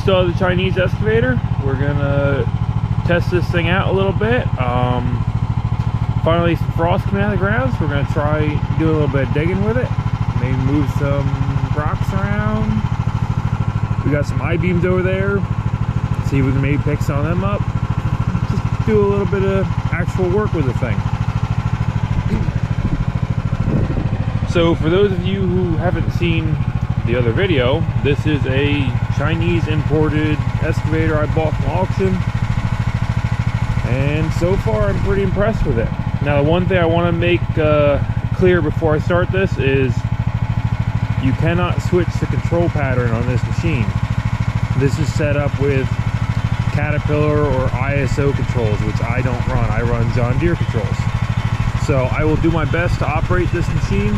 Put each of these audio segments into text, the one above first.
still have the Chinese excavator. We're gonna test this thing out a little bit. Finally, some frost coming out of the ground, so we're gonna try doing a little bit of digging with it. Maybe move some rocks around. We got some I-beams over there. See if we can maybe pick some of them up. Just do a little bit of actual work with the thing. So for those of you who haven't seen the other video, this is a Chinese imported excavator I bought from auction, and so far I'm pretty impressed with it. Now, the one thing I want to make clear before I start this is you cannot switch the control pattern on this machine. This is set up with Caterpillar or ISO controls, which I don't run. I run John Deere controls. So I will do my best to operate this machine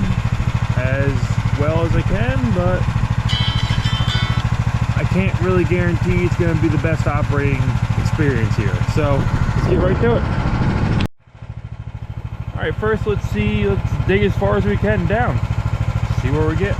as well as I can, but I can't really guarantee it's going to be the best operating experience here. So let's get right to it. All right, first let's dig as far as we can down. See where we get.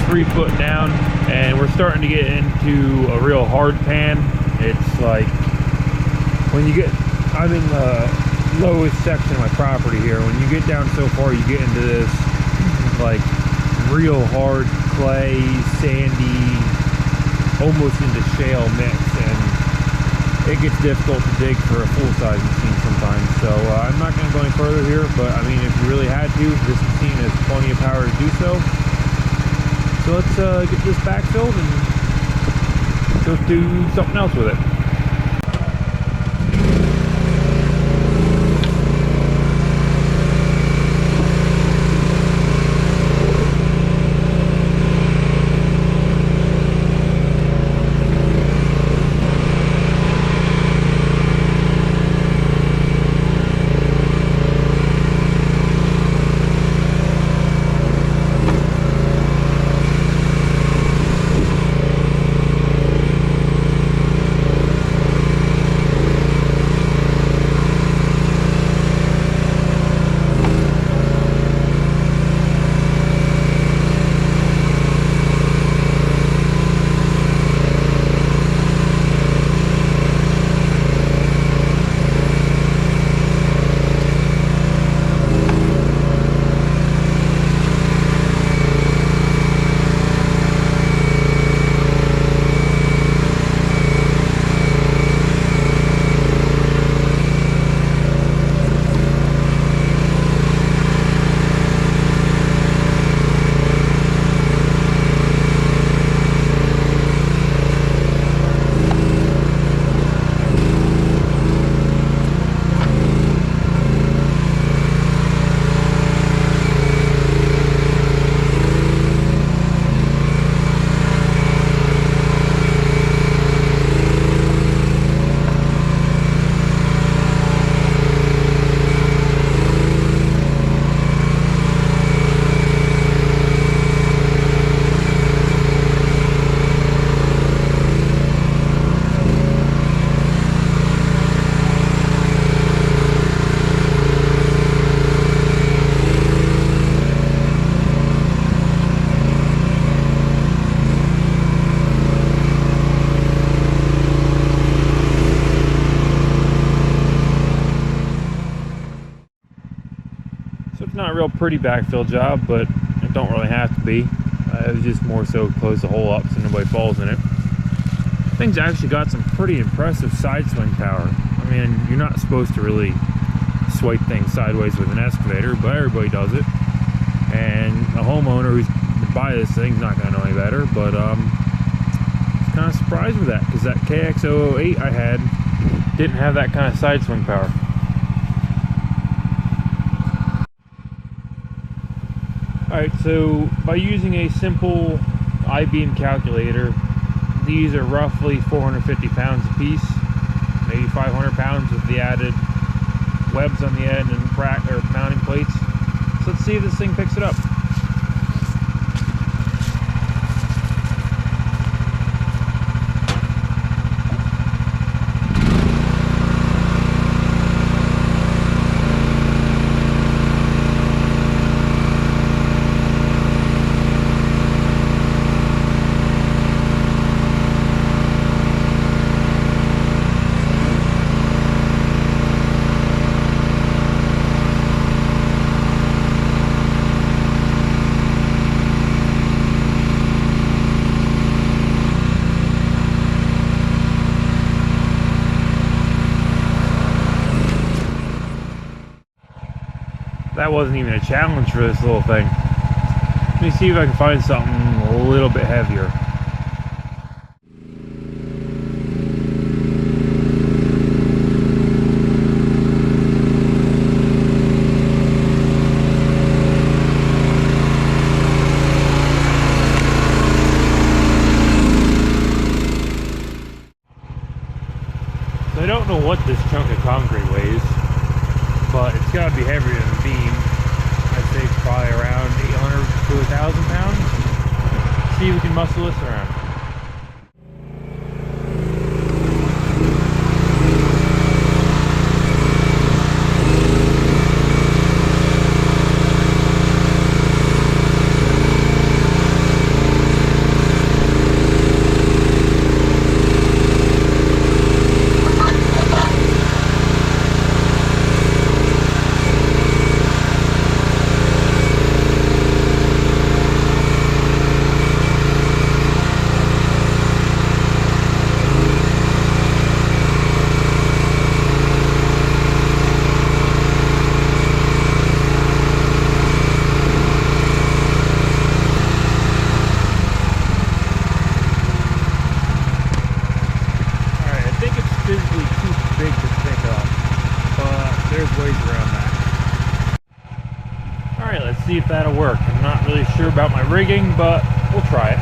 3 foot down, and we're starting to get into a real hard pan. It's like when you get, I'm in the lowest section of my property here. When you get down so far, you get into this like real hard clay, sandy, almost into shale mix, and it gets difficult to dig for a full-size machine sometimes. So I'm not going to go any further here, but I mean, if you really had to, this machine has plenty of power to do so. So let's get this backfilled and go do something else with it. Not a real pretty backfill job, but it don't really have to be. It was just more so close the hole up so nobody falls in it. Thing's actually got some pretty impressive side swing power. I mean, you're not supposed to really swipe things sideways with an excavator, but everybody does it. And a homeowner who's to buy this thing's not going to know any better, but I was kind of surprised with that, because that KX008 I had didn't have that kind of side swing power. Alright, so by using a simple I-beam calculator, these are roughly 450 pounds a piece, maybe 500 pounds with the added webs on the end and mounting plates. So let's see if this thing picks it up. That wasn't even a challenge for this little thing. Let me see if I can find something a little bit heavier. So I don't know what this chunk of concrete weighs, but it's got to be heavier than the beam. I'd say it's probably around 800 to 1,000 pounds. See if we can muscle this around. see if that'll work. I'm not really sure about my rigging, but we'll try it.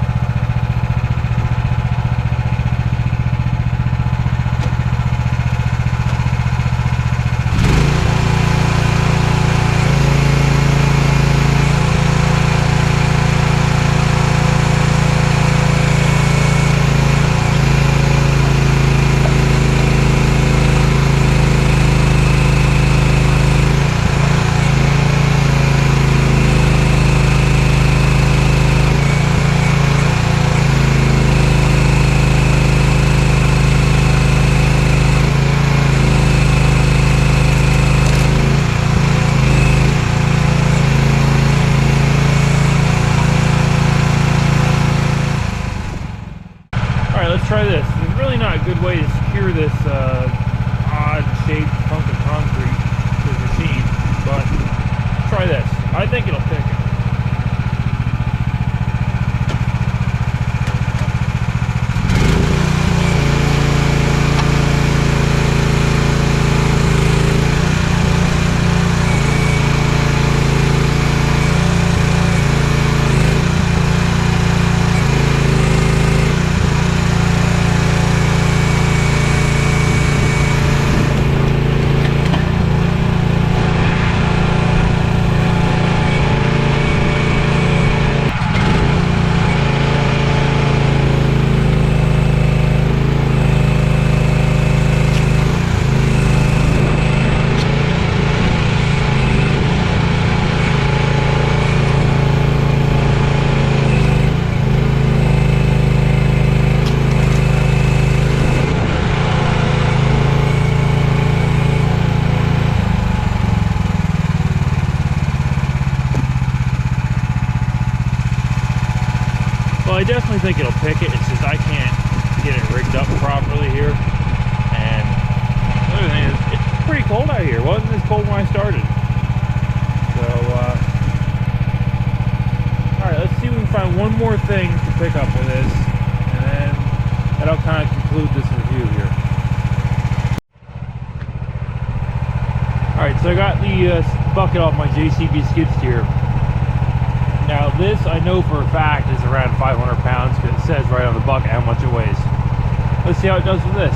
Let's try this. There's really not a good way to secure this odd-shaped hunk of concrete to the machine, but try this. I think it'll pick it. Well, I definitely think it'll pick it. It's just I can't get it rigged up properly here. And the other thing is, it's pretty cold out here. It wasn't as cold when I started. So, alright, let's see if we can find one more thing to pick up with this. And then that'll kind of conclude this review here. Alright, so I got the bucket off my JCB skid steer. Now this I know for a fact is around 500 pounds because it says right on the bucket how much it weighs. Let's see how it does with this.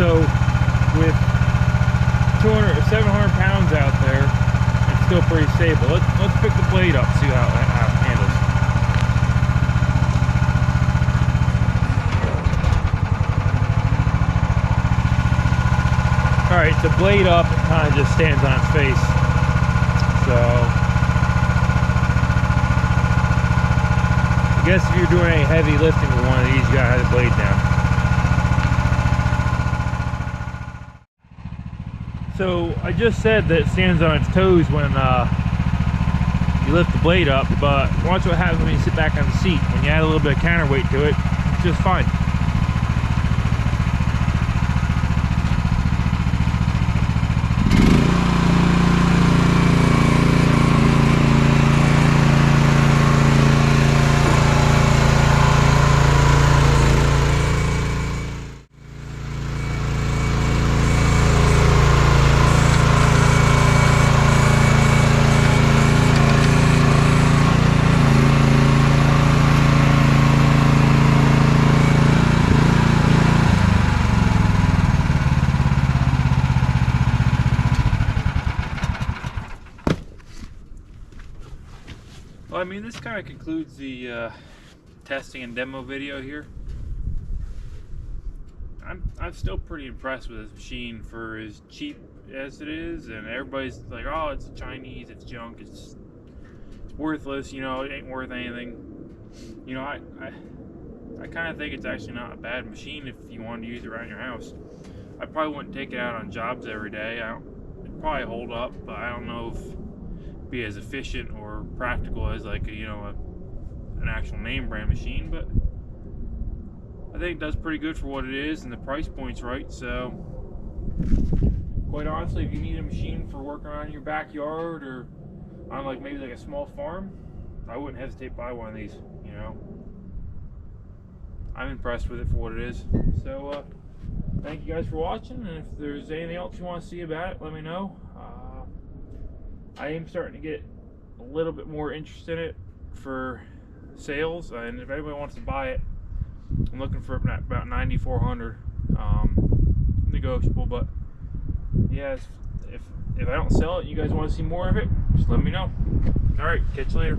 So with 200 or 700 pounds out there, it's still pretty stable. Let's pick the blade up, see how it handles. Alright, the blade up, it kind of just stands on its face. So I guess if you're doing any heavy lifting with one of these, you gotta have the blade down. So I just said that it stands on its toes when you lift the blade up, but watch what happens when you sit back on the seat. When you add a little bit of counterweight to it, it's just fine. Well, I mean, this kind of concludes the testing and demo video here. I'm still pretty impressed with this machine for as cheap as it is, and everybody's like, oh, it's Chinese, it's junk, it's worthless, you know, it ain't worth anything. You know, I kind of think it's actually not a bad machine if you wanted to use it around your house. I probably wouldn't take it out on jobs every day. It'd probably hold up, but I don't know if it'd be as efficient or practical as like a, you know, an actual name brand machine, but I think it does pretty good for what it is, and the price point's right. So quite honestly, if you need a machine for working around in your backyard or on like maybe like a small farm, I wouldn't hesitate to buy one of these. You know, I'm impressed with it for what it is. So thank you guys for watching, and if there's anything else you want to see about it, let me know. I am starting to get a little bit more interest in it for sales, and if anybody wants to buy it, I'm looking for about 9,400, negotiable. But yeah, if I don't sell it, you guys want to see more of it, just let me know. All right, catch you later.